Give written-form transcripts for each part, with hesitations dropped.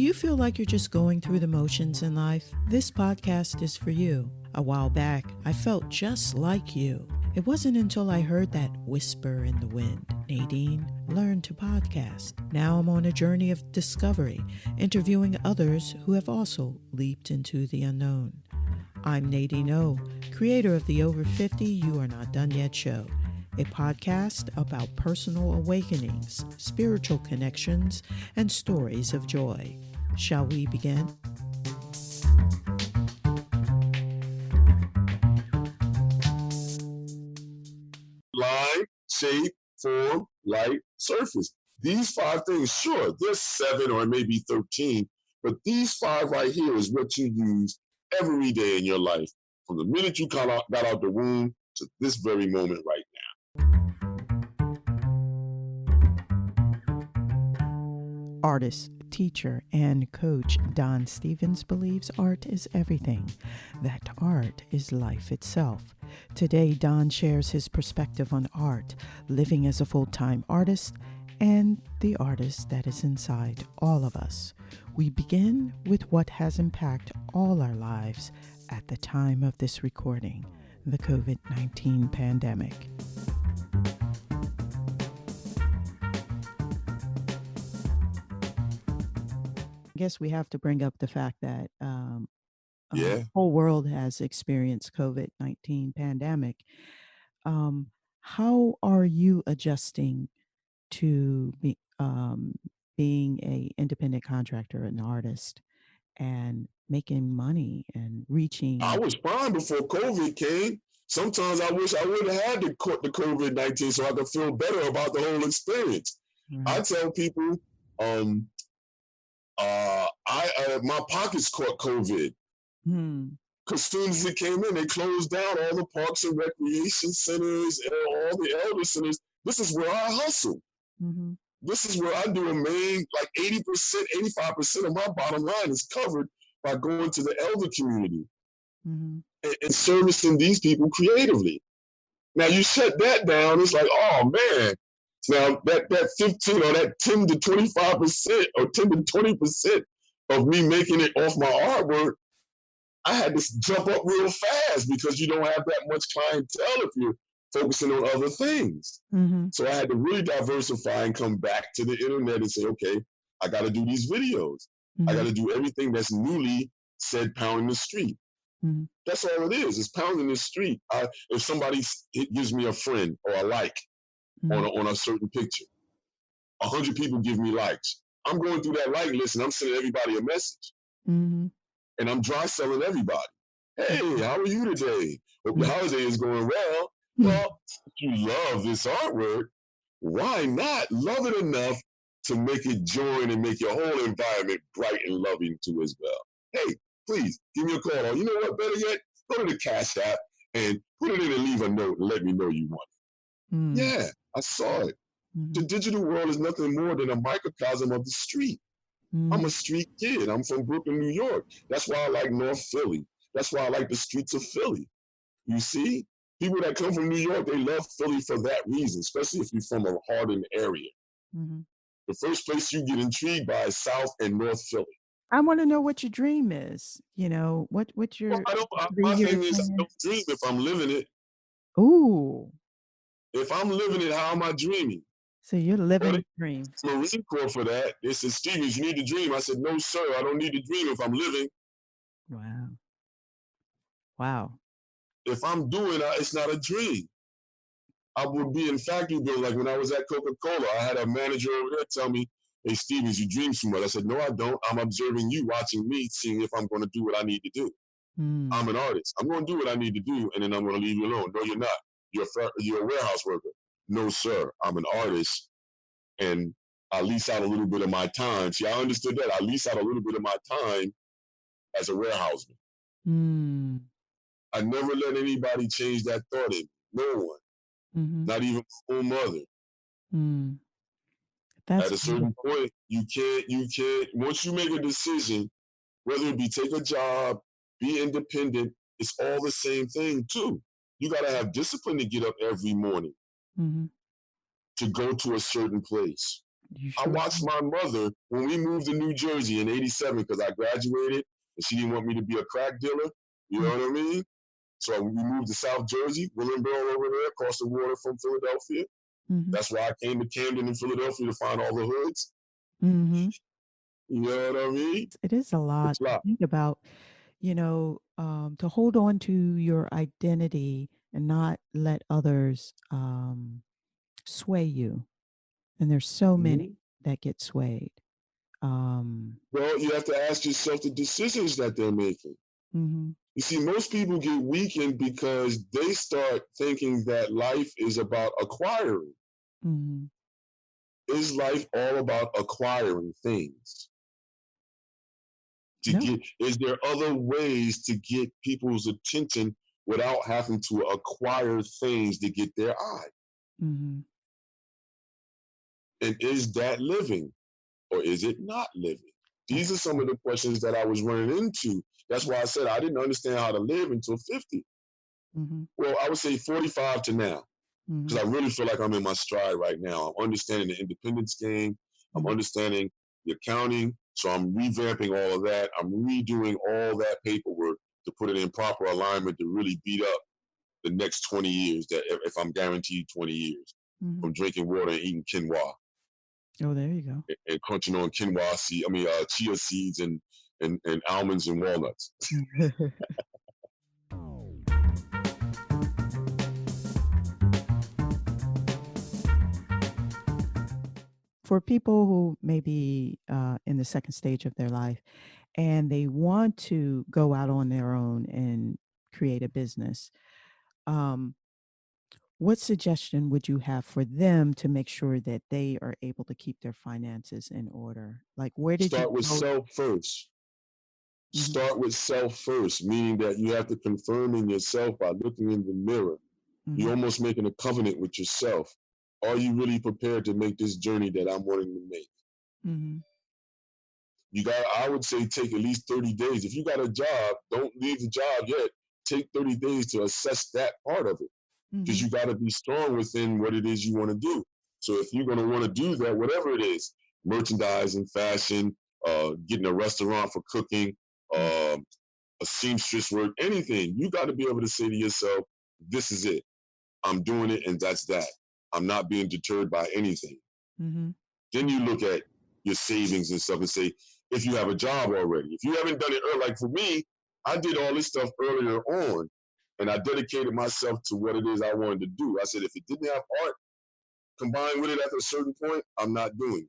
you feel like you're just going through the motions in life? This podcast is for you. A while back, I felt just like you. It wasn't until I heard that whisper in the wind, Nadine, learn to podcast. Now I'm on a journey of discovery, interviewing others who have also leaped into the unknown. I'm Nadineo, creator of the Over 50 You Are Not Done Yet show, a podcast about personal awakenings, spiritual connections, and stories of joy. Shall we begin? Line, shape, form, light, surface. These 5 things, sure, there's 7 or maybe 13, but these 5 right here is what you use every day in your life, from the minute you got out the womb to this very moment right now. Artist, teacher, and coach Don Stephens believes art is everything, that art is life itself. Today, Don shares his perspective on art, living as a full-time artist, and the artist that is inside all of us. We begin with what has impacted all our lives at the time of this recording, the COVID-19 pandemic. I guess we have to bring up the fact that the whole world has experienced COVID-19 pandemic. How are you adjusting to being an independent contractor, an artist, and making money and reaching? I was fine before COVID came. Sometimes I wish I would have had the COVID-19 so I could feel better about the whole experience. I tell people, my pockets caught COVID. Because soon as it came in, they closed down all the parks and recreation centers and all the elder centers. This is where I hustle. This is where I do a main, like 80%, 85% of my bottom line is covered by going to the elder community and servicing these people creatively. Now you shut that down, it's like, oh man. Now that 15 or that 10 to 25% or 10 to 20% of me making it off my artwork, I had to jump up real fast because you don't have that much clientele if you're focusing on other things. So I had to really diversify and come back to the internet and say, okay, I got to do these videos. I got to do everything that's newly said pounding the street. That's all it is. It's pounding the street. If somebody gives me a friend or a like on a certain picture, 100 people give me likes. I'm going through that like list and I'm sending everybody a message. And I'm dry selling everybody. Hey, how are you today? Hope your holiday is going well. Well, if you love this artwork, why not love it enough to make it join and make your whole environment bright and loving too as well? Hey, please give me a call. Or you know what, better yet, go to the Cash App and put it in and leave a note and let me know you want it. Yeah, I saw it. The digital world is nothing more than a microcosm of the street. I'm a street kid. I'm from Brooklyn, New York. That's why I like North Philly. That's why I like the streets of Philly. You see? People that come from New York, they love Philly for that reason, especially if you're from a hardened area. The first place you get intrigued by is South and North Philly. I want to know what your dream is. You know, what's your my thing is, I don't dream if I'm living it. Ooh. If I'm living it, how am I dreaming? So you're living the dream. Marine Corps for that. They said, Stevens, you need to dream. I said, no, sir, I don't need to dream if I'm living. Wow. If I'm doing it, it's not a dream. I would be in factory building. Like when I was at Coca-Cola, I had a manager over there tell me, hey, Stevens, you dream too much. I said, no, I don't. I'm observing you, watching me, seeing if I'm going to do what I need to do. I'm an artist. I'm going to do what I need to do, and then I'm going to leave you alone. No, you're not. You're a warehouse worker. No, sir, I'm an artist, and I lease out a little bit of my time. See, I understood that. I lease out a little bit of my time as a warehouseman. I never let anybody change that thought in. No one. Not even my own mother. At a certain point, you can't, once you make a decision, whether it be take a job, be independent, it's all the same thing too. You got to have discipline to get up every morning to go to a certain place. You I sure? watched my mother when we moved to New Jersey in '87 because I graduated and she didn't want me to be a crack dealer. You know Mm-hmm. what I mean? So we moved to South Jersey, Willingboro over there, across the water from Philadelphia. Mm-hmm. That's why I came to Camden in Philadelphia to find all the hoods. Mm-hmm. You know what I mean? It is a It's lot a to lot. think about, to hold on to your identity and not let others sway you. And there's so many Mm-hmm. that get swayed. Um, Well, you have to ask yourself the decisions that they're making. mm-hmm. You see, most people get weakened because they start thinking that life is about acquiring. Mm-hmm. Is life all about acquiring things? To No. get, is there other ways to get people's attention without having to acquire things to get their eye? Mm-hmm. And is that living or is it not living? That's These are some of the questions that I was running into. That's why I said I didn't understand how to live until 50. mm-hmm. Well, I would say 45 to now, Mm-hmm. because I really feel like I'm in my stride right now. I'm understanding the independence game. I'm Mm-hmm. understanding the accounting. So I'm revamping all of that. I'm redoing all that paperwork to put it in proper alignment to really beat up the next 20 years, that if I'm guaranteed 20 years Mm-hmm. from drinking water and eating quinoa Oh, there you go. and crunching on chia seeds and almonds and walnuts. For people who may be in the second stage of their life and they want to go out on their own and create a business, um, what suggestion would you have for them to make sure that they are able to keep their finances in order? Like, where did you Start with go? self first. Mm-hmm. Start with self first, meaning that you have to confirm in yourself by looking in the mirror. Mm-hmm. You're almost making a covenant with yourself. Are you really prepared to make this journey that I'm wanting to make? Mm-hmm. I would say take at least 30 days. If you got a job, don't leave the job yet. Take 30 days to assess that part of it, because Mm-hmm. you got to be strong within what it is you want to do. So if you're going to want to do that, whatever it is, merchandising, fashion, getting a restaurant for cooking, a seamstress work, anything, you got to be able to say to yourself, this is it. I'm doing it, and that's that. I'm not being deterred by anything. Mm-hmm. Then you look at your savings and stuff and say, if you have a job already, if you haven't done it early, like for me, I did all this stuff earlier on, and I dedicated myself to what it is I wanted to do. I said, if it didn't have art combined with it at a certain point, I'm not doing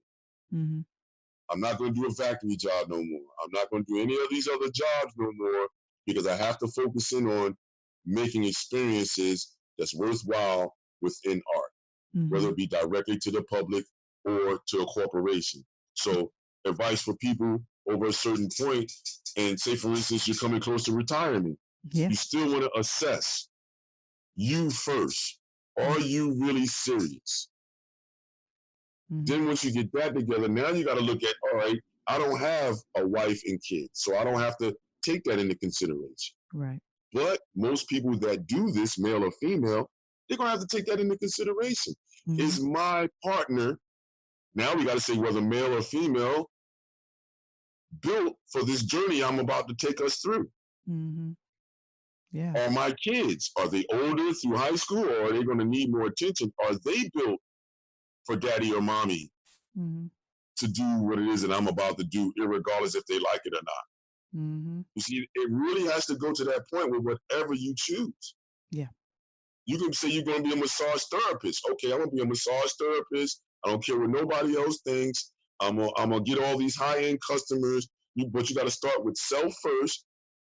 it. Mm-hmm. I'm not going to do a factory job no more. I'm not going to do any of these other jobs no more, because I have to focus in on making experiences that's worthwhile within art, whether Mm-hmm. it be directly to the public or to a corporation. So advice for people over a certain point, and say for instance, you're coming close to retirement, Yeah. you still want to assess you first. Are you really serious? Mm-hmm. Then once you get that together, now you got to look at, all right, I don't have a wife and kids, so I don't have to take that into consideration. Right. But most people that do this, male or female, they're going to have to take that into consideration. Mm-hmm. Is my partner, now we got to say whether male or female, built for this journey I'm about to take us through? Mm-hmm. Yeah. Are my kids, are they older through high school, or are they going to need more attention? Are they built for daddy or mommy Mm-hmm. to do what it is that I'm about to do, irregardless if they like it or not? Mm-hmm. You see, it really has to go to that point with whatever you choose. Yeah. You can say you're going to be a massage therapist. Okay, I'm going to be a massage therapist. I don't care what nobody else thinks. I'm gonna get all these high-end customers. But you got to start with self first.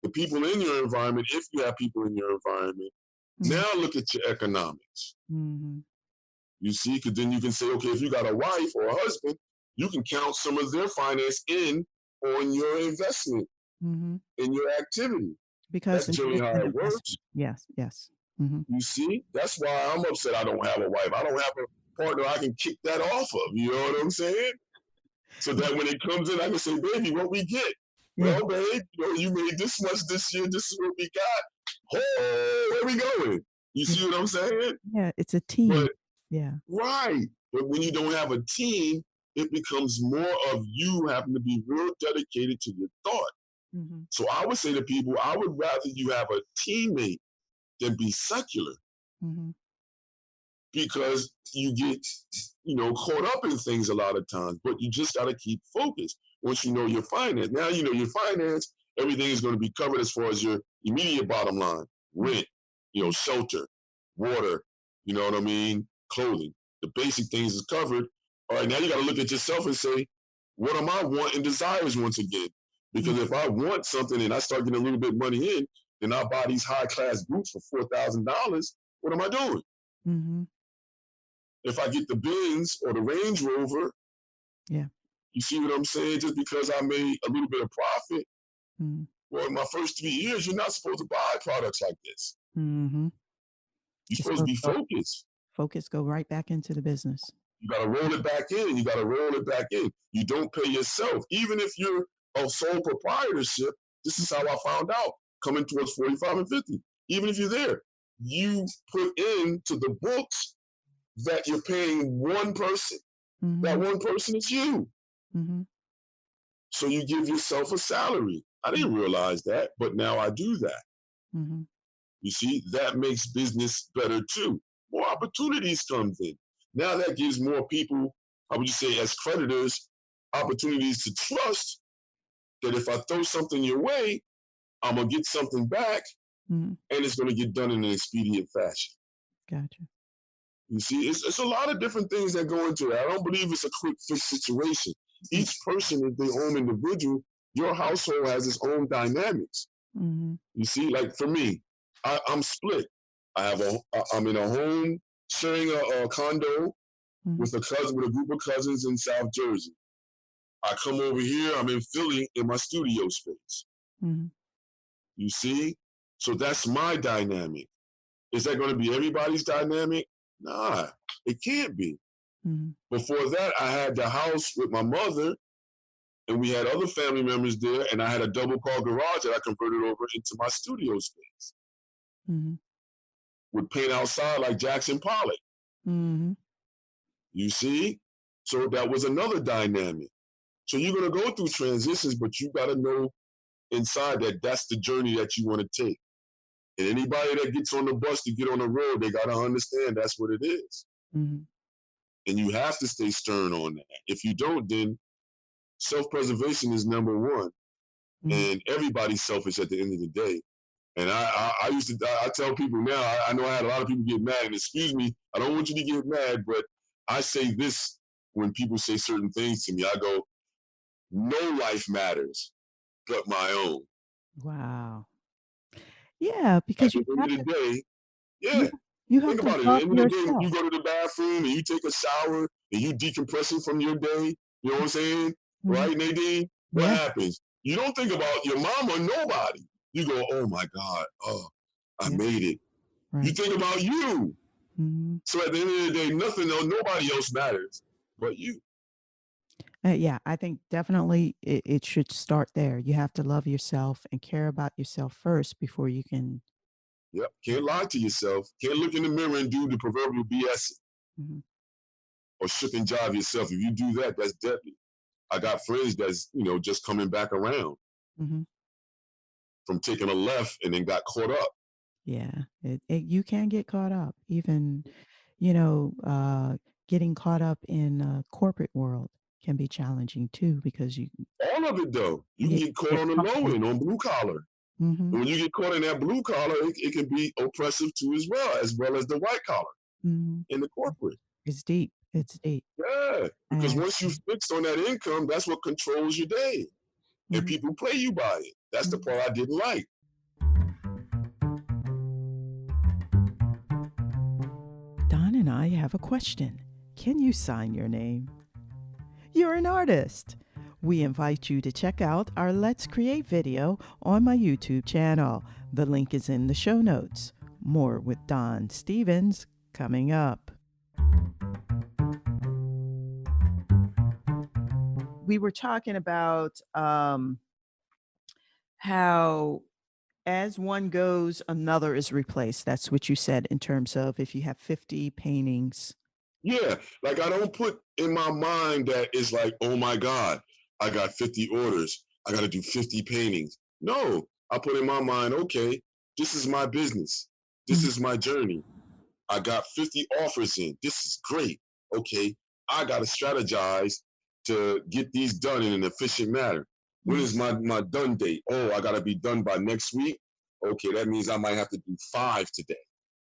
The people in your environment, if you have people in your environment. Mm-hmm. Now look at your economics. Mm-hmm. You see, because then you can say, okay, if you got a wife or a husband, you can count some of their finance in on your investment, Mm-hmm. in your activity. Because That's it generally is how an it works. investment. Yes. Yes. Mm-hmm. You see, that's why I'm upset I don't have a wife. I don't have a partner I can kick that off of. You know what I'm saying? So that when it comes in, I can say, baby, what we get? Yeah. Well, babe, you made this much this year. This is what we got. Oh, where we going? You Yeah. see what I'm saying? Yeah. It's a team. But Yeah. right. But when you don't have a team, it becomes more of you having to be real dedicated to your thought. Mm-hmm. So I would say to people, I would rather you have a teammate than be secular. Mm-hmm. Because you get, caught up in things a lot of times, but you just got to keep focused. Once you know your finance, now you know your finance, everything is going to be covered as far as your immediate bottom line, rent, shelter, water, you know what I mean, clothing. The basic things is covered. All right, now you got to look at yourself and say, what are my want and desires once again? Because if I want something and I start getting a little bit of money in, then I buy these high class boots for $4,000. What am I doing? Mm-hmm. If I get the Benz or the Range Rover, yeah, you see what I'm saying? Just because I made a little bit of profit, well, in my first 3 years, you're not supposed to buy products like this. Mm-hmm. You're supposed to be focused. Focus, go right back into the business. You got to roll it back in. You got to roll it back in. You don't pay yourself. Even if you're a sole proprietorship, this is how I found out, coming towards 45 and 50. Even if you're there, you put into the books that you're paying one person. Mm-hmm. That one person is you. Mm-hmm. So you give yourself a salary. I didn't realize that, but now I do that. Mm-hmm. You see, that makes business better too. More opportunities comes in. Now that gives more people, how would you say, as creditors, opportunities to trust that if I throw something your way, I'm going to get something back, and it's going to get done in an expedient fashion. Gotcha. You see, it's a lot of different things that go into it. I don't believe it's a quick fix situation. Each person is their own individual. Your household has its own dynamics. Mm-hmm. You see, like for me, I'm split. I'm in a home sharing a condo with with a group of cousins in South Jersey. I come over here, I'm in Philly in my studio space. Mm-hmm. You see? So that's my dynamic. Is that going to be everybody's dynamic? Nah, it can't be. Mm-hmm. Before that, I had the house with my mother, and we had other family members there, and I had a double-car garage that I converted over into my studio space. Mm-hmm. With paint outside like Jackson Pollock. Mm-hmm. You see? So that was another dynamic. So you're going to go through transitions, but you got to know inside that that's the journey that you want to take. And anybody that gets on the bus to get on the road, they got to understand that's what it is. Mm-hmm. And you have to stay stern on that. If you don't, then self-preservation is number one. Mm-hmm. And everybody's selfish at the end of the day. And I tell people now, I know I had a lot of people get mad, and excuse me, I don't want you to get mad, but I say this when people say certain things to me. I go, no life matters but my own. Wow. Yeah, because at the end of the day, yeah. You have think to about it. love At the end of the yourself. day, you go to the bathroom and you take a shower and you decompressing from your day. You know what I'm saying? Mm-hmm. Right, Nadine? What happens? You don't think about your mom or nobody. You go, oh my God, I made it. Right. You think about you. Mm-hmm. So at the end of the day, nobody else matters but you. Yeah, I think definitely it should start there. You have to love yourself and care about yourself first before you can. Yep. Can't lie to yourself. Can't look in the mirror and do the proverbial BS. Mm-hmm. Or shook and jive yourself. If you do that, that's deadly. I got friends that's, just coming back around from taking a left and then got caught up. Yeah, you can get caught up. Even, getting caught up in a corporate world can be challenging too, because all of it though. You can get caught on the low end, on blue collar. Mm-hmm. And when you get caught in that blue collar, it can be oppressive too as well as the white collar in the corporate. It's deep. It's deep. Yeah, because once you fixed on that income, that's what controls your day. And people play you by it. That's the part I didn't like. Don and I have a question. Can you sign your name? You're an artist. We invite you to check out our Let's Create video on my YouTube channel. The link is in the show notes. More with Don Stevens coming up. We were talking about how as one goes, another is replaced. That's what you said in terms of if you have 50 paintings, Yeah, like I don't put in my mind that it's like, oh my God, I got 50 orders. I got to do 50 paintings. No, I put in my mind, okay, this is my business. This is my journey. I got 50 offers in. This is great. Okay, I got to strategize to get these done in an efficient manner. When is my done date? Oh, I got to be done by next week. Okay, that means I might have to do 5 today.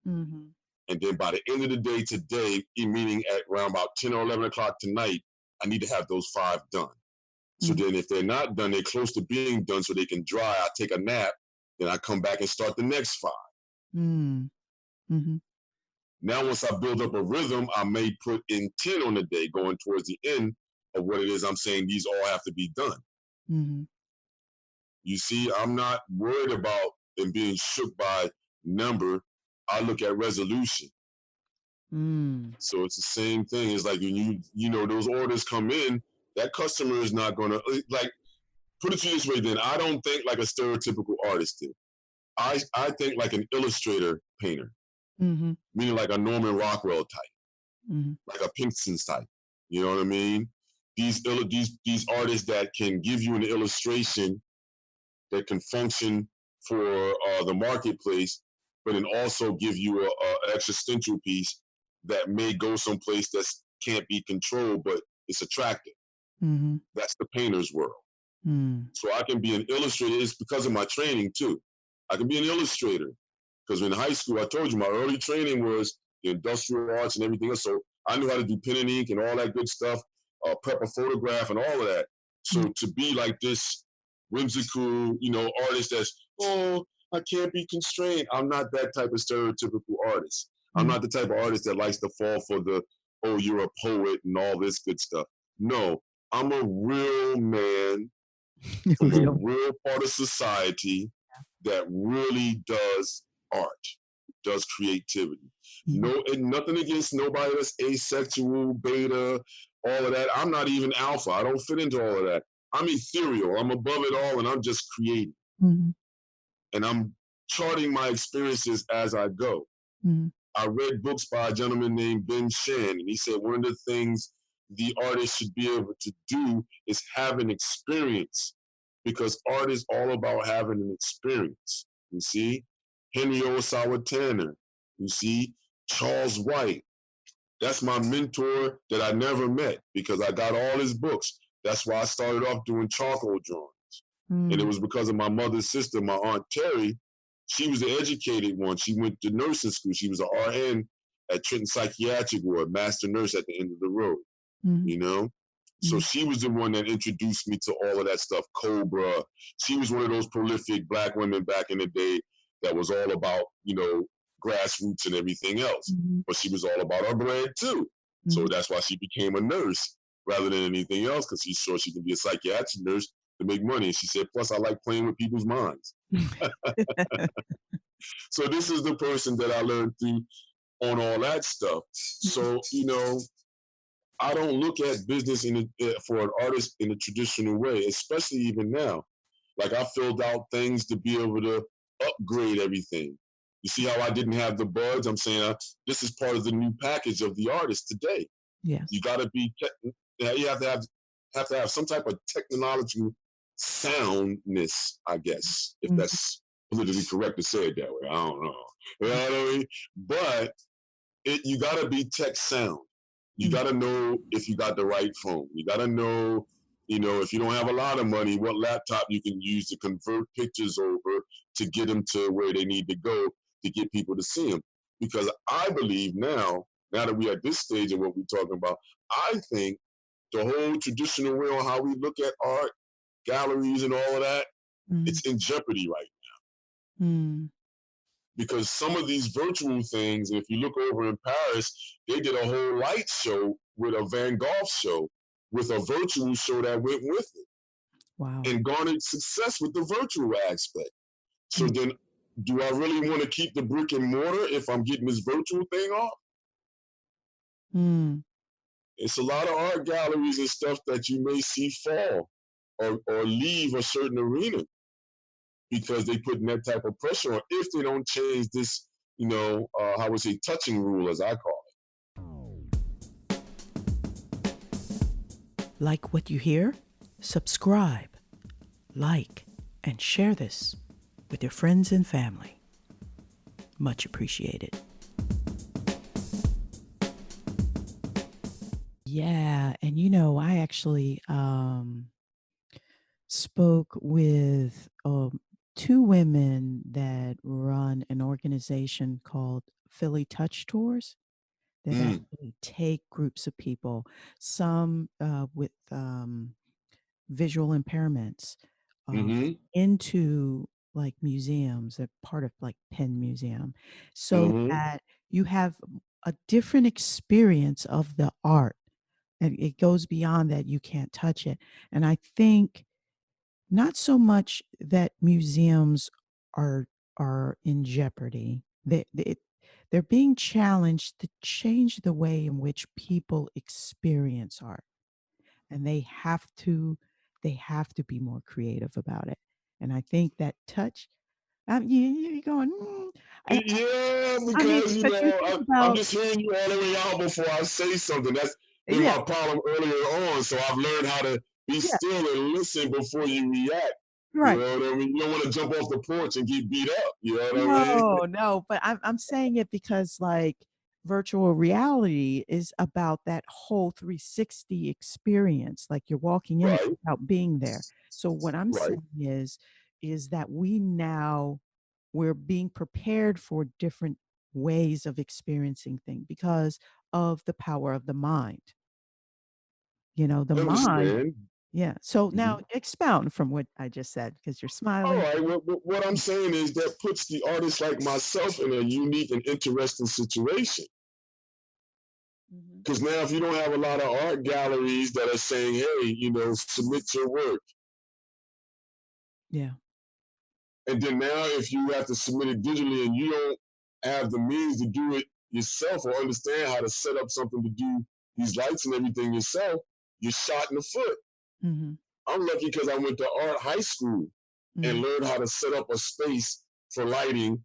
Mm-hmm. And then by the end of the day today, meaning at around about 10 or 11 o'clock tonight, I need to have those 5 done. So then if they're not done, they're close to being done so they can dry. I take a nap, then I come back and start the next 5. Mm-hmm. Now, once I build up a rhythm, I may put in 10 on the day going towards the end of what it is I'm saying these all have to be done. Mm-hmm. You see, I'm not worried about them being shook by number. I look at resolution. So it's the same thing. It's like when you know, those orders come in, that customer is not going to, like, put it to you this way then, I don't think like a stereotypical artist did. I think like an illustrator painter, meaning like a Norman Rockwell type, like a Pinkston's type. You know what I mean? These artists that can give you an illustration that can function for the marketplace, but then also give you a existential piece that may go someplace that can't be controlled, but it's attractive. That's the painter's world. So I can be an illustrator. It's because of my training too. I can be an illustrator because in high school, I told you my early training was the industrial arts and everything else. So I knew how to do pen and ink and all that good stuff, prep a photograph and all of that. So to be like this whimsical, you know, artist that's, oh, I can't be constrained. I'm not that type of stereotypical artist. I'm not the type of artist that likes to fall for the, oh, you're a poet and all this good stuff. No, I'm a real man from a real part of society that really does art, does creativity. No, and nothing against nobody that's asexual, beta, all of that. I'm not even alpha. I don't fit into all of that. I'm ethereal. I'm above it all, and I'm just creating. And I'm charting my experiences as I go. I read books by a gentleman named Ben Shan, and he said one of the things the artist should be able to do is have an experience, because art is all about having an experience. You see, Henry Osawa Tanner, you see, Charles White. That's my mentor that I never met because I got all his books. That's why I started off doing charcoal drawings. And it was because of my mother's sister, my Aunt Terry. She was the educated one. She went to nursing school. She was an RN at Trenton Psychiatric Ward, master nurse at the end of the road, you know? So she was the one that introduced me to all of that stuff, Cobra. She was one of those prolific Black women back in the day that was all about, you know, grassroots and everything else. But she was all about her bread too. So that's why she became a nurse rather than anything else, because she's sure she can be a psychiatric nurse to make money. And she said, plus I like playing with people's minds. So this is the person that I learned through on all that stuff. So, you know, I don't look at business for an artist in a traditional way, especially even now. Like I filled out things to be able to upgrade everything. You see how I didn't have the buds? I'm saying this is part of the new package of the artist today. Yes. You got to be, you have to have some type of technological soundness, I guess, if that's politically correct to say it that way. I don't know. You know what I mean? But you got to be tech sound. You got to know if you got the right phone. You got to know, you know, if you don't have a lot of money, what laptop you can use to convert pictures over to get them to where they need to go to get people to see them. Because I believe now that we're at this stage of what we're talking about, I think the whole traditional way on how we look at art, galleries and all of that, it's in jeopardy right now. Because some of these virtual things, if you look over in Paris, they did a whole light show with a Van Gogh show with a virtual show that went with it. Wow. And garnered success with the virtual aspect. So then, do I really want to keep the brick and mortar if I'm getting this virtual thing off? It's a lot of art galleries and stuff that you may see fall or leave a certain arena because they put that type of pressure on if they don't change this, you know, how would say, touching rule, as I call it. Like what you hear? Subscribe, like, and share this with your friends and family. Much appreciated. Yeah, and I actually spoke with two women that run an organization called Philly Touch Tours that actually take groups of people, some with visual impairments, into like museums, a part of like Penn Museum, so that you have a different experience of the art. And it goes beyond that, you can't touch it. And I think not so much that museums are in jeopardy. They're being challenged to change the way in which people experience art, and they have to be more creative about it. And I think that touch, you're going, Yeah, I mean, because because you think I'm about, just hearing you all the way out before I say something. That's been yeah, my problem earlier on. So I've learned how to be yeah, still and listen before you react. You right. know what I mean? You don't want to jump off the porch and get beat up. You know what I mean? No, but I'm saying it because like virtual reality is about that whole 360 experience. Like you're walking in it Right, without being there. So what I'm right. saying is that we're being prepared for different ways of experiencing things because of the power of the mind. The I mind. understand. Yeah. So now Mhm. expound from what I just said because you're All smiling. right. What I'm saying is that puts the artist like myself in a unique and interesting situation. Mhm. Because now, if you don't have a lot of art galleries that are saying, hey, submit your work. Yeah. And then now, if you have to submit it digitally and you don't have the means to do it yourself or understand how to set up something to do these lights and everything yourself, you're shot in the foot. Mm-hmm. I'm lucky because I went to art high school and Mm-hmm. learned how to set up a space for lighting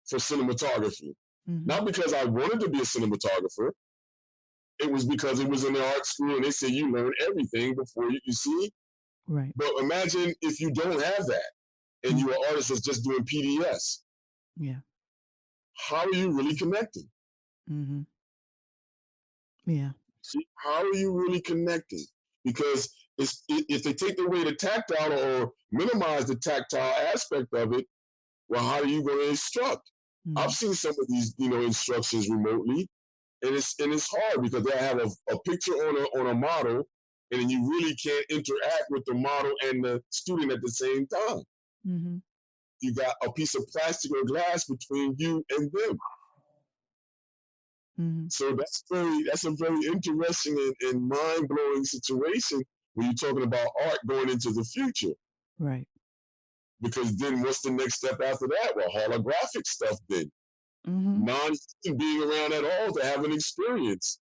for cinematography. Mm-hmm. Not because I wanted to be a cinematographer, it was because it was in the art school and they said you learn everything before you see. Right. But imagine if you don't have that and Mm-hmm. you're an artist that's just doing PDS. Yeah. How are you really connecting? Mm-hmm. Yeah. See, how are you really connecting? Because if they take away the tactile or minimize the tactile aspect of it, well, how are you going to instruct? I've Mm-hmm. seen some of these, instructions remotely, and it's hard because they have a picture on a model, and then you really can't interact with the model and the student at the same time. Mm-hmm. You got a piece of plastic or glass between you and them. Mm-hmm. So that's a very interesting and mind blowing situation when you're talking about art going into the future. Right. Because then what's the next step after that? Well, holographic stuff then. Mm-hmm. Non being around at all to have an experience.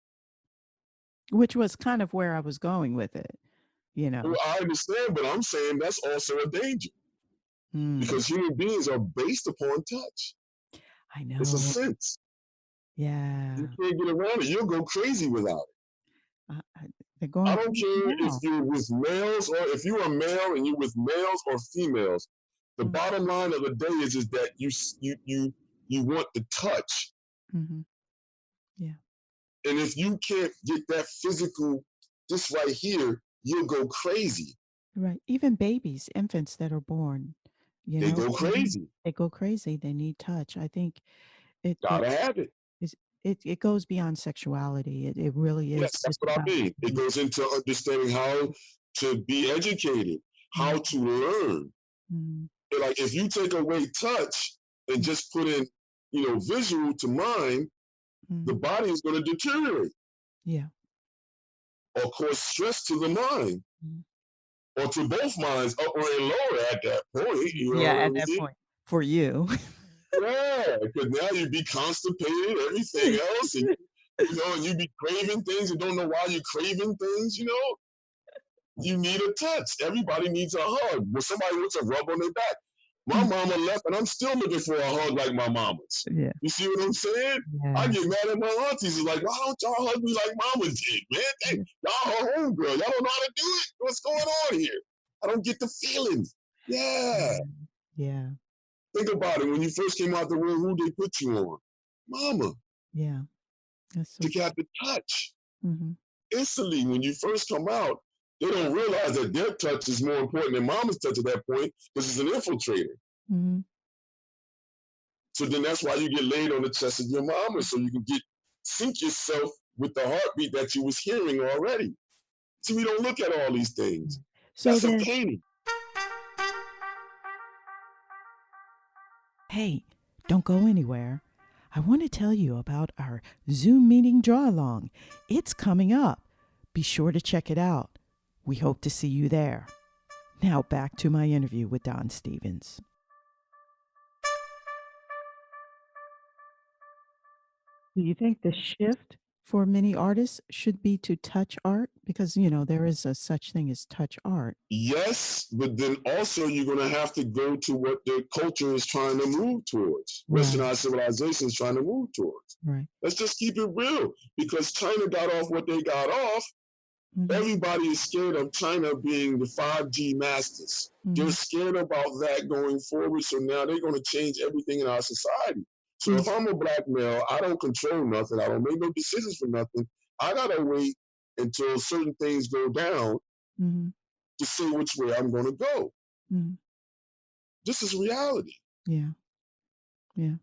Which was kind of where I was going with it, you Well, know. I understand, but I'm saying that's also a danger Mm. because human beings are based upon touch. I It's a know. sense. You Yeah. can't get around it. You'll go crazy without it. I, they're I going don't crazy care if now. you're with males or if you're a male and you're with males or females. The Mm-hmm. bottom line of the day is that you want the touch, Mm-hmm. Yeah. and if you can't get that physical, this right here, you'll go crazy. Right. Even babies, infants that are born, They go they need, crazy. they go crazy. They need touch. I think it Gotta have it. is it goes beyond sexuality. It really is Yes, that's just what I about mean. It goes into understanding how to be educated, how mm-hmm. to learn. Mm-hmm. Like if you take away touch and just put in, visual to mind, the Mm-hmm. body is going to deteriorate Yeah. or cause stress to the mind Mm-hmm. or to both minds, upper and lower at that point. You know Yeah, what I at that mean? point for you. Yeah, because now you'd be constipated, everything else, and and you be craving things and don't know why you're craving things. You need a touch. Everybody needs a hug. When somebody wants a rub on their back, My mama left, and I'm still looking for a hug like my mama's. Yeah. You see what I'm saying? Yeah. I get mad at my aunties. It's like, why don't y'all hug me like mama did, man? Hey, y'all her homegirl. Y'all don't know how to do it. What's going on here? I don't get the feeling. Yeah. Yeah. Think about it. When you first came out the womb, who they put you on? Mama. Yeah. That's so to have the touch. Mm-hmm. Instantly, when you first come out, they don't realize that their touch is more important than mama's touch at that point because it's an infiltrator. Mm-hmm. So then that's why you get laid on the chest of your mama, so you can sync yourself with the heartbeat that you was hearing already. See, we don't look at all these things. So that's a painting. Hey, don't go anywhere. I want to tell you about our Zoom meeting draw along. It's coming up. Be sure to check it out. We hope to see you there. Now back to my interview with Don Stephens. Do you think the shift for many artists should be to touch art? Because, there is a such thing as touch art. Yes, but then also you're going to have to go to what the culture is trying to move towards. Right. Westernized civilization is trying to move towards. Right. Let's just keep it real. Because China got off what they got off. Mm-hmm. Everybody is scared of China being the 5G masters. Mm-hmm. They're scared about that going forward. So now they're going to change everything in our society. So if I'm a black male, I don't control nothing. I don't make no decisions for nothing. I got to wait until certain things go down to see which way I'm going to go. This is reality. Yeah. Yeah.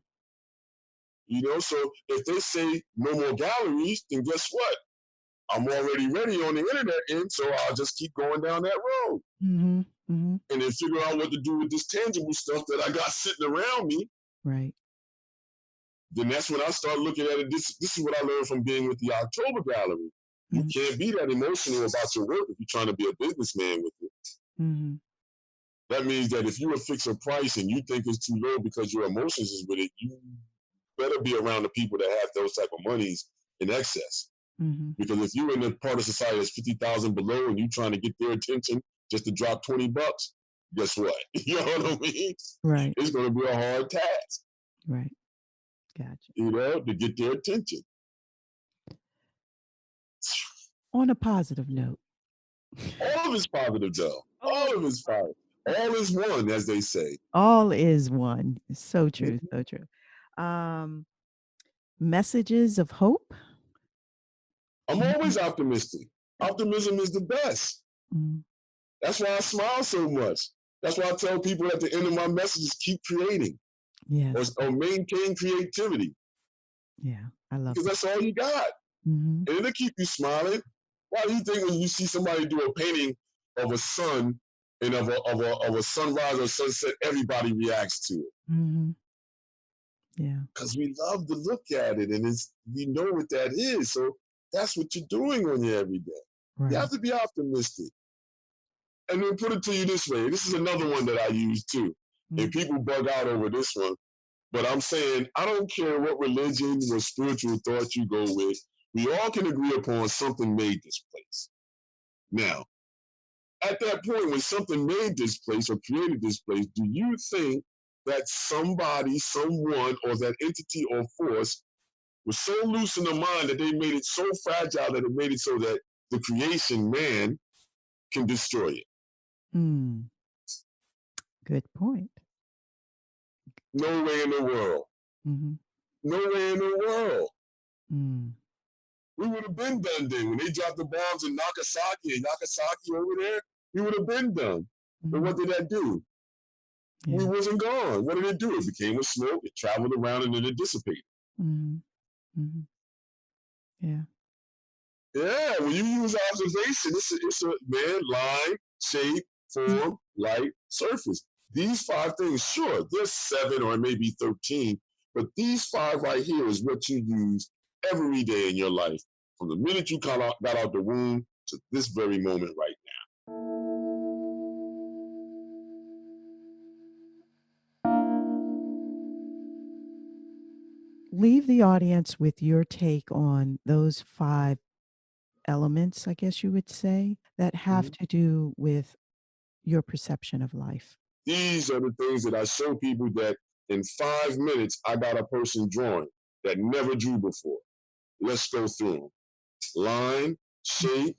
So if they say no more galleries, then guess what? I'm already ready on the internet end, so I'll just keep going down that road. And then figure out what to do with this tangible stuff that I got sitting around me. Right. Then that's when I start looking at it. This is what I learned from being with the October Gallery. You can't be that emotional about your work if you're trying to be a businessman with it. That means that if you would fix a price and you think it's too low because your emotions is with it, you better be around the people that have those type of monies in excess. Because if you're in a part of society that's 50,000 below and you're trying to get their attention just to drop $20, guess what? You know what I mean? Right. It's going to be a hard task. Right. Gotcha. To get their attention. On a positive note. All of it's positive, though. All of it's fine. All is one, as they say. All is one. So true. So true. Messages of hope. I'm always optimistic. Optimism is the best. That's why I smile so much. That's why I tell people at the end of my messages, keep creating. Yes. Or maintain creativity. Yeah, I love because that's all you got. And it'll keep you smiling. Why do you think when you see somebody do a painting of a sun and of a sunrise or sunset, everybody reacts to it? Yeah. Because we love to look at it, and we know what that is. So that's what you're doing on your everyday. Right. You have to be optimistic. And then put it to you this way. This is another one that I use too. And people bug out over this one. But I'm saying, I don't care what religion or spiritual thought you go with. We all can agree upon something made this place. Now, at that point, when something made this place or created this place, do you think that somebody, someone, or that entity or force was so loose in the mind that they made it so fragile that it made it so that the creation, man, can destroy it? Good point. No way in the world. No way in the world. We would have been done then. When they dropped the bombs in Nagasaki over there, we would have been done. But what did that do? Yeah. We wasn't gone. What did it do? It became a smoke. It traveled around and then it dissipated. Yeah. Yeah, when you use observation, it's a man, line, shape, form, light, surface. These 5 things, sure, there's 7 or maybe 13, but these 5 right here is what you use every day in your life, from the minute you got out the womb to this very moment right now. Leave the audience with your take on those 5 elements, I guess you would say, that have to do with your perception of life. These are the things that I show people that in 5 minutes, I got a person drawing that never drew before. Let's go through them. Line, shape,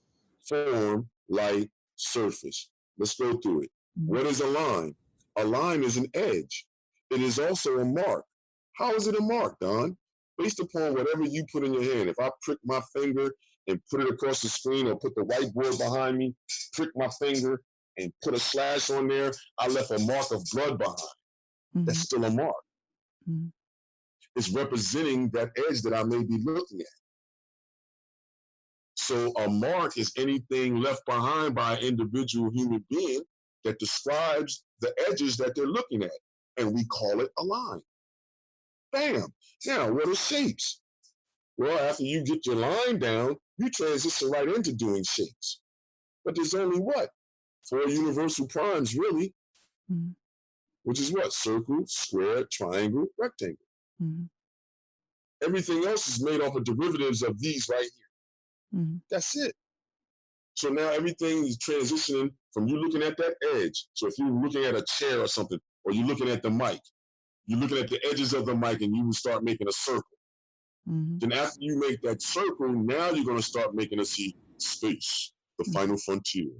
form, light, surface. Let's go through it. What is a line? A line is an edge. It is also a mark. How is it a mark, Don? Based upon whatever you put in your hand. If I prick my finger and put it across the screen, or put the whiteboard behind me, prick my finger and put a slash on there, I left a mark of blood behind. That's still a mark. It's representing that edge that I may be looking at. So a mark is anything left behind by an individual human being that describes the edges that they're looking at, and we call it a line. Bam. Now, what are shapes? Well, after you get your line down, you transition right into doing shapes. But there's only what? 4 universal primes, really, which is what? Circle, square, triangle, rectangle. Everything else is made off of derivatives of these right here. That's it. So now everything is transitioning from you looking at that edge. So if you're looking at a chair or something, or you're looking at the mic, you're looking at the edges of the mic and you will start making a circle. Then after you make that circle, now you're going to start making us see space, the final frontier.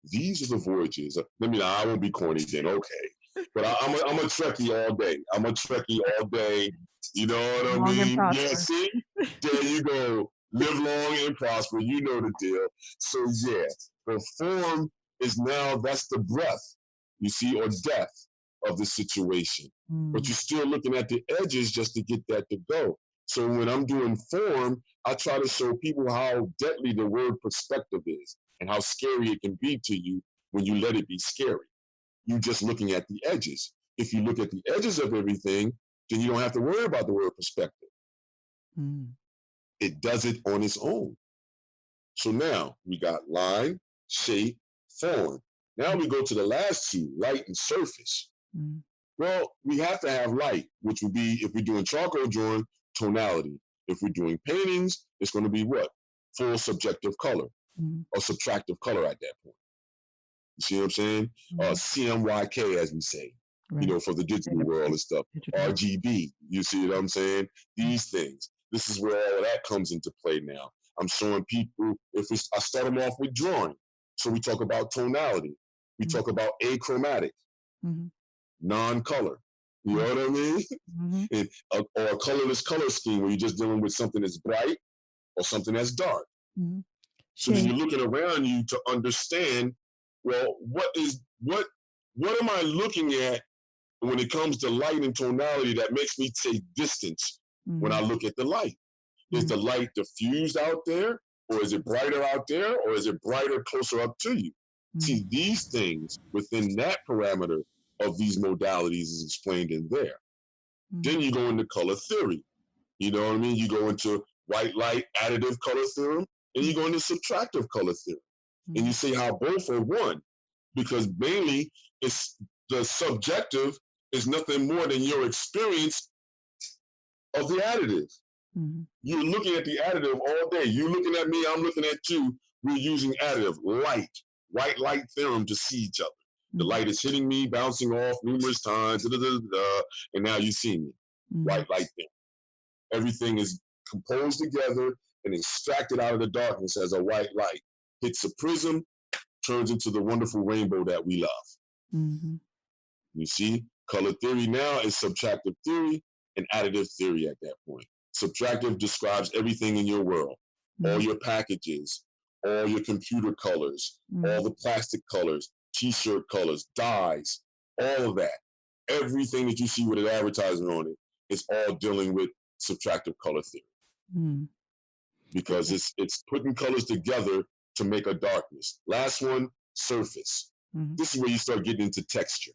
These are the voyages. I won't be corny then, okay. But I'm a Trekkie all day. I'm a Trekkie all day. You know what I mean? Yeah, see? There you go. Live long and prosper. You know the deal. So yeah, the form is now, that's the breath, you see, or death of the situation. But you're still looking at the edges just to get that to go. So when I'm doing form, I try to show people how deadly the word perspective is and how scary it can be to you when you let it be scary. You're just looking at the edges. If you look at the edges of everything, then you don't have to worry about the word perspective. It does it on its own. So now we got line, shape, form. Now we go to the last two, light and surface. Well, we have to have light, which would be, if we're doing charcoal drawing, tonality. If we're doing paintings, it's going to be what? Full subjective color or subtractive color at that point. You see what I'm saying? CMYK, as we say, you know, for the digital world and stuff. RGB, you see what I'm saying? These things. This is where all of that comes into play now. I'm showing people, I start them off with drawing. So we talk about tonality. We talk about achromatic, non-color. You know what I mean? And, or a colorless color scheme where you're just dealing with something that's bright or something that's dark. So then you're looking around you to understand, well, what am I looking at when it comes to light and tonality that makes me take distance when I look at the light? Is the light diffused out there, or is it brighter out there, or is it brighter closer up to you? See, these things within that parameter of these modalities is explained in there. Then you go into color theory. You know what I mean? You go into white light additive color theorem, and you go into subtractive color theory. And you see how both are one, because mainly it's the subjective is nothing more than your experience of the additive. You're looking at the additive all day. You're looking at me, I'm looking at you. We're using additive, light, white light theorem to see each other. The light is hitting me, bouncing off numerous times, and now you see me. White light theorem. Everything is composed together and extracted out of the darkness as a white light. Hits a prism, turns into the wonderful rainbow that we love. You see, color theory now is subtractive theory and additive theory at that point. Subtractive describes everything in your world, all your packages, all your computer colors, all the plastic colors, t-shirt colors, dyes, all of that. Everything that you see with an advertisement on it is all dealing with subtractive color theory. Because it's putting colors together to make a darkness. Last one, surface. This is where you start getting into texture.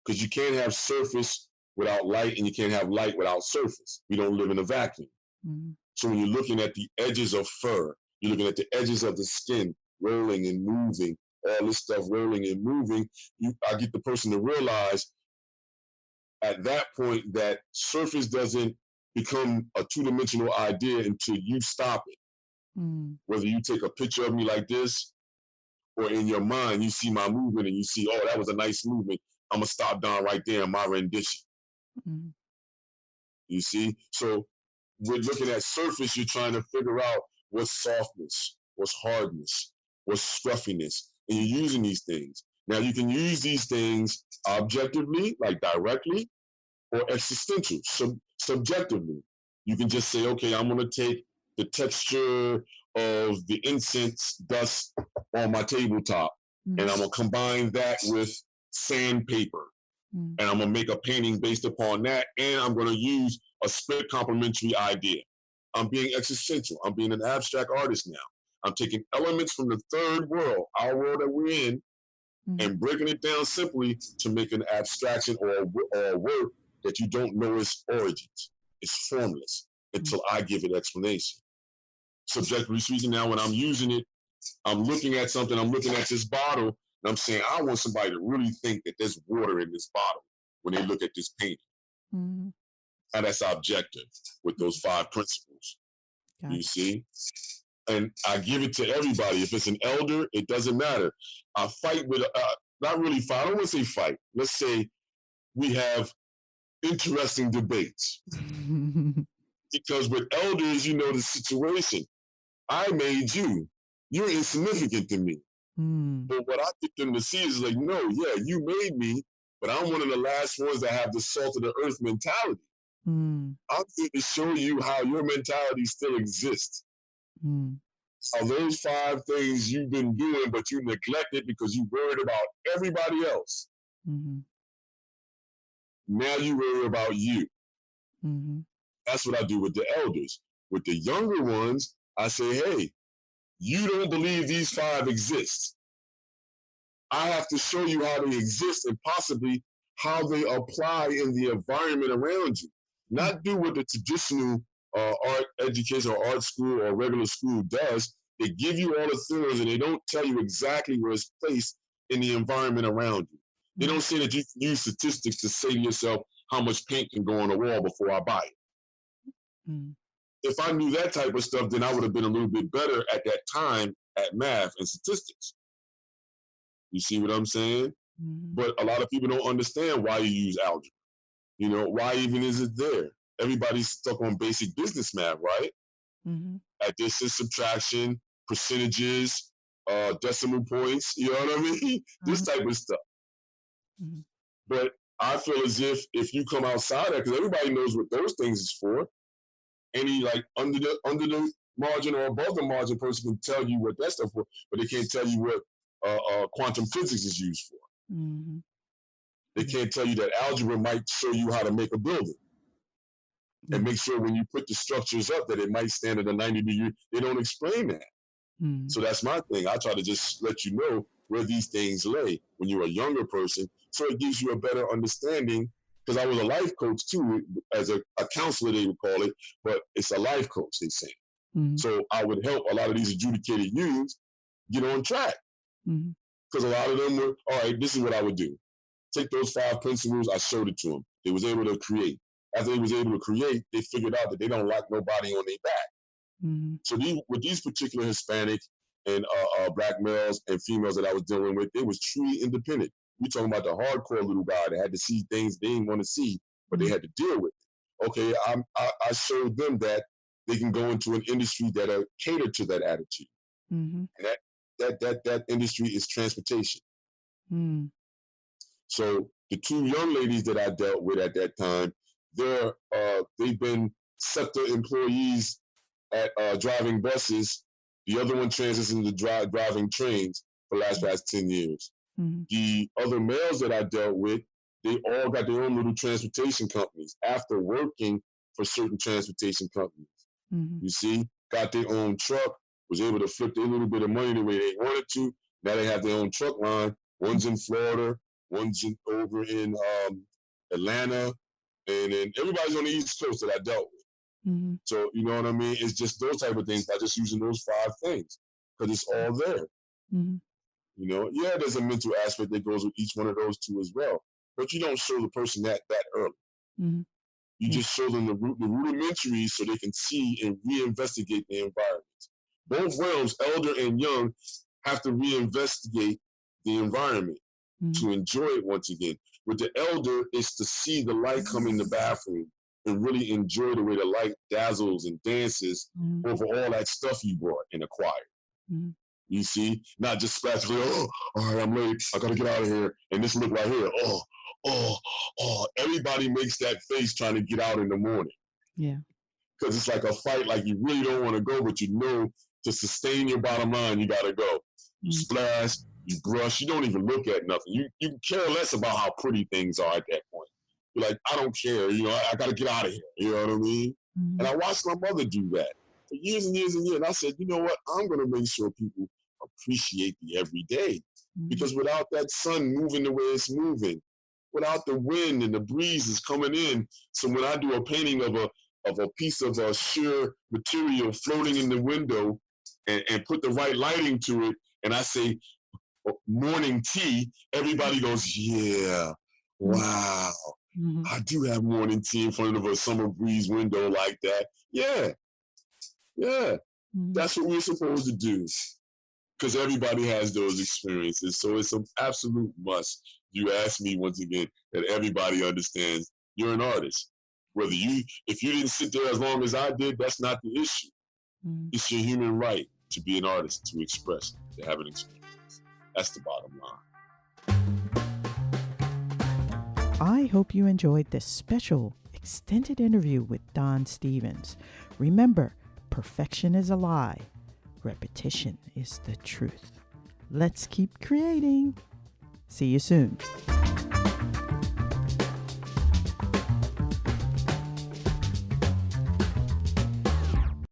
Because you can't have surface without light, and you can't have light without surface. We don't live in a vacuum. So when you're looking at the edges of fur, you're looking at the edges of the skin rolling and moving, all this stuff rolling and moving, I get the person to realize at that point that surface doesn't become a two-dimensional idea until you stop it. Whether you take a picture of me like this, or in your mind, you see my movement and you see, oh, that was a nice movement. I'm going to stop down right there in my rendition. Mm-hmm. You see? So we're looking at surface, you're trying to figure out what's softness, what's hardness, what's scruffiness, and you're using these things. Now, you can use these things objectively, like directly, or existential, subjectively. You can just say, okay, I'm going to take the texture of the incense dust on my tabletop, and I'm going to combine that with sandpaper, and I'm going to make a painting based upon that, and I'm going to use a split complementary idea. I'm being existential. I'm being an abstract artist now. I'm taking elements from the third world, our world that we're in, and breaking it down simply to make an abstraction or a work that you don't know its origins. It's formless until I give it explanation. Subjectively speaking, now when I'm using it, I'm looking at something, I'm looking at this bottle, and I'm saying, I want somebody to really think that there's water in this bottle when they look at this painting. And that's objective with those 5 principles. Gotcha. You see? And I give it to everybody. If it's an elder, it doesn't matter. I fight with, not really fight, I don't want to say fight. Let's say we have interesting debates. Because with elders, you know the situation. I made you. You're insignificant to me. But what I get them to see is like, no, yeah, you made me, but I'm one of the last ones that have the salt of the earth mentality. I'm here to show you how your mentality still exists. How those 5 things you've been doing, but you neglect it because you worried about everybody else. Now you worry about you. That's what I do with the elders. With the younger ones, I say, hey, you don't believe these 5 exist. I have to show you how they exist and possibly how they apply in the environment around you. Not do what the traditional art education or art school or regular school does. They give you all the theories and they don't tell you exactly where it's placed in the environment around you. They don't say that you can use statistics to say to yourself how much paint can go on the wall before I buy it. If I knew that type of stuff, then I would have been a little bit better at that time at math and statistics. You see what I'm saying? But a lot of people don't understand why you use algebra. You know, why even is it there? Everybody's stuck on basic business math, right? Addition, subtraction, percentages, decimal points, you know what I mean? This type of stuff. But I feel as if you come outside that, because everybody knows what those things is for, any like under the margin or above the margin person can tell you what that stuff for, but they can't tell you what quantum physics is used for. They can't tell you that algebra might show you how to make a building. And make sure when you put the structures up that it might stand at a 90-degree. They don't explain that. So that's my thing. I try to just let you know where these things lay when you're a younger person, so it gives you a better understanding. Because I was a life coach too, as a counselor they would call it, but it's a life coach, they say. So I would help a lot of these adjudicated youths get on track. Because a lot of them were, all right, this is what I would do. Take those 5 principles, I showed it to them. They was able to create. After they was able to create, they figured out that they don't like nobody on their back. So with these particular Hispanic and black males and females that I was dealing with, they was truly independent. We're talking about the hardcore little guy that had to see things they didn't want to see, but they had to deal with it. Okay, I showed them that they can go into an industry that cater to that attitude. And that industry is transportation. So the 2 young ladies that I dealt with at that time, they've been sector employees at driving buses. The other one transitioned to driving trains for the past 10 years. The other males that I dealt with, they all got their own little transportation companies after working for certain transportation companies. You see, got their own truck, was able to flip their little bit of money the way they wanted to. Now they have their own truck line. One's in Florida, one's over in Atlanta, and then everybody's on the East Coast that I dealt with. So, you know what I mean? It's just those type of things by just using those 5 things, because it's all there. You know, yeah, there's a mental aspect that goes with each one of those 2 as well, but you don't show the person that early. You just show them the rudimentaries so they can see and reinvestigate the environment. Both realms, elder and young, have to reinvestigate the environment. to enjoy it once again. With the elder, it's to see the light come in the bathroom and really enjoy the way the light dazzles and dances over all that stuff you brought and acquired. You see, not just splash, oh, all right, I'm late. I gotta get out of here. And this look right here. Oh. Everybody makes that face trying to get out in the morning. Yeah. Because it's like a fight, like you really don't want to go, but you know to sustain your bottom line, you gotta go. You splash, you brush, you don't even look at nothing. You care less about how pretty things are at that point. You're like, I don't care, I gotta get out of here. You know what I mean? And I watched my mother do that for years and years and years. And I said, you know what? I'm gonna make sure people appreciate the everyday. Because without that sun moving the way it's moving, without the wind and the breezes coming in, so when I do a painting of a piece of sheer material floating in the window and put the right lighting to it, and I say morning tea, everybody goes, yeah, wow. I do have morning tea in front of a summer breeze window like that. Yeah. That's what we're supposed to do. Because everybody has those experiences. So it's an absolute must. You ask me once again that everybody understands you're an artist. If you didn't sit there as long as I did, that's not the issue. It's your human right to be an artist, to express, to have an experience. That's the bottom line. I hope you enjoyed this special extended interview with Don Stephens. Remember, perfection is a lie. Repetition is the truth. Let's keep creating. See you soon.